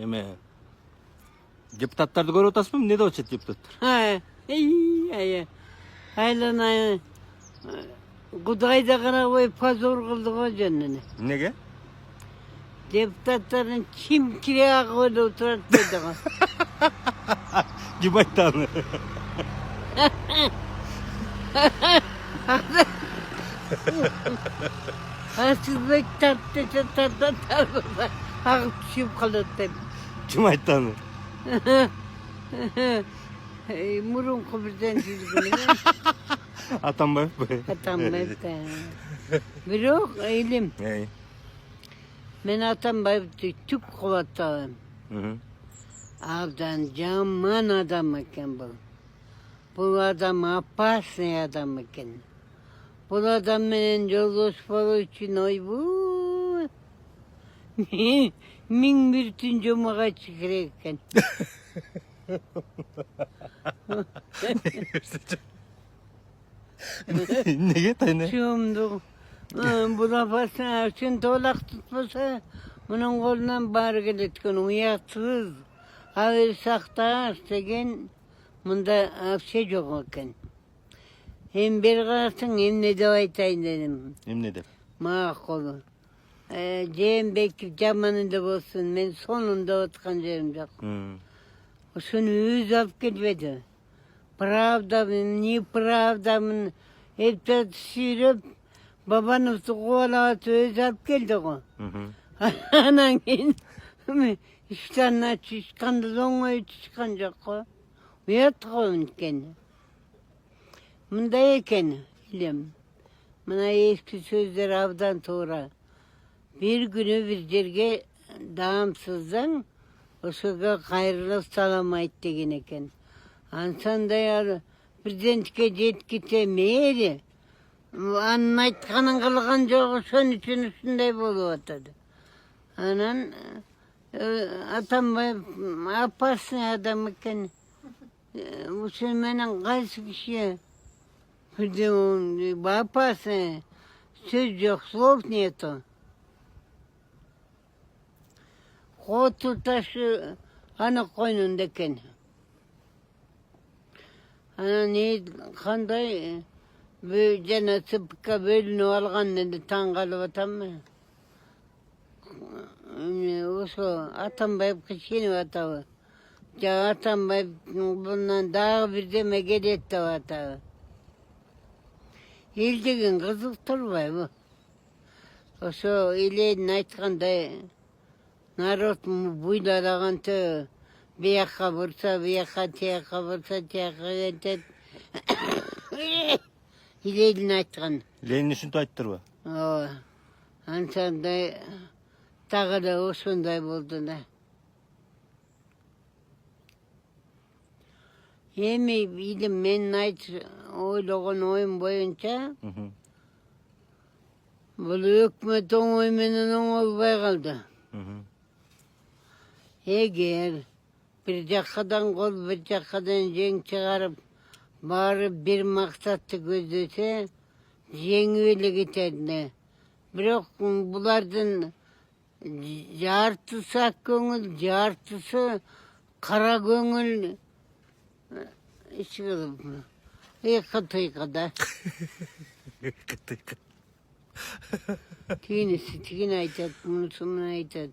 Эме. Депутаттарды көрүп атасызбы? Эмне деп атышат депутаттар? Айланай Кудайда карабай позор кылды го жөнүнө. Эмнеге? Депутаттардын ким кире агыбыда отурат деди го. Ким айтты аны? Асылбек тартты агып түшүп калат деп. Ким айтты аны? Мурунку бирден жүргүнү. Атамбаевпы? Атамбаев да. Бирок элим. Мен Атамбаевди түк кубаттабайм. Абдан жаман адам экен бул. Бул адам опасный адам экен. Бул адам менен жолдошпоо үчүн ойбу. Миң бир түн жомогачы керек экен. Неге тайны? Шумду. Бул опасный үчүн толак tutmasa мунун колунан баары келет экен. Уятсыз. Абыл сакташ деген мында вообще жок экен. Эми бери карасаң эмне деп айтайын дедим. Эмне деп? Макул. Жээнбеков жаман эле болсун, мен сонун деп аткан жерим жок. Ошону өзү алып келбеди. Правдамын, неправдамын эптеп сүйрөп, Бабановду кубалап өзү алып келди го. Анан кийин иштен ачышканды оңой чычкан жок го. Уят го экен. Мындай экен, илем. Мына эски сөздөр абдан туура. Bir günü bir жерге даамсыздаң, ошого кайрылып салам айт деген экен. Ансандай президентке жеткиче мэри анын айтканын кылган жок, ошон үчүн ушундай болуп атат. Анан Атамбаев опасный адам экен. Ушун менен кайсы киши бирден опасный, сөз жок, слов нету. Коту ташы аны койнунда экен. Анан кандай жана ЦПК бөлүнүп алган эле таң калып атам. Ошо Атамбаевге сенип атабы? Жа Атамбаев bundan дагы бирдеме келет деп атабы? Эл деген кызык турбайбы? Ошо элдин айткандай народ буйдалаганча бияка бурса, бияка тияка бурса, тияка кетет. Ленин айткан. Ленин ушинтип айттырбы? Ооба. Ансандай дагы да ошондой болду да. Эми илим мен ойлогон оюм боюнча бул өкмөт оңой менен оңолбой калды. Эгер бир жакадан кол, бир жакадан жең чыгарып, баары бир максатты көздөсө, жеңип эле кетет. Бирок булардын жартысы ак көңүл, жартысы кара көңүл. Иши кылып, ыйка-тыйка да. Тигинisi тигини айтат, мунусу муну айтат.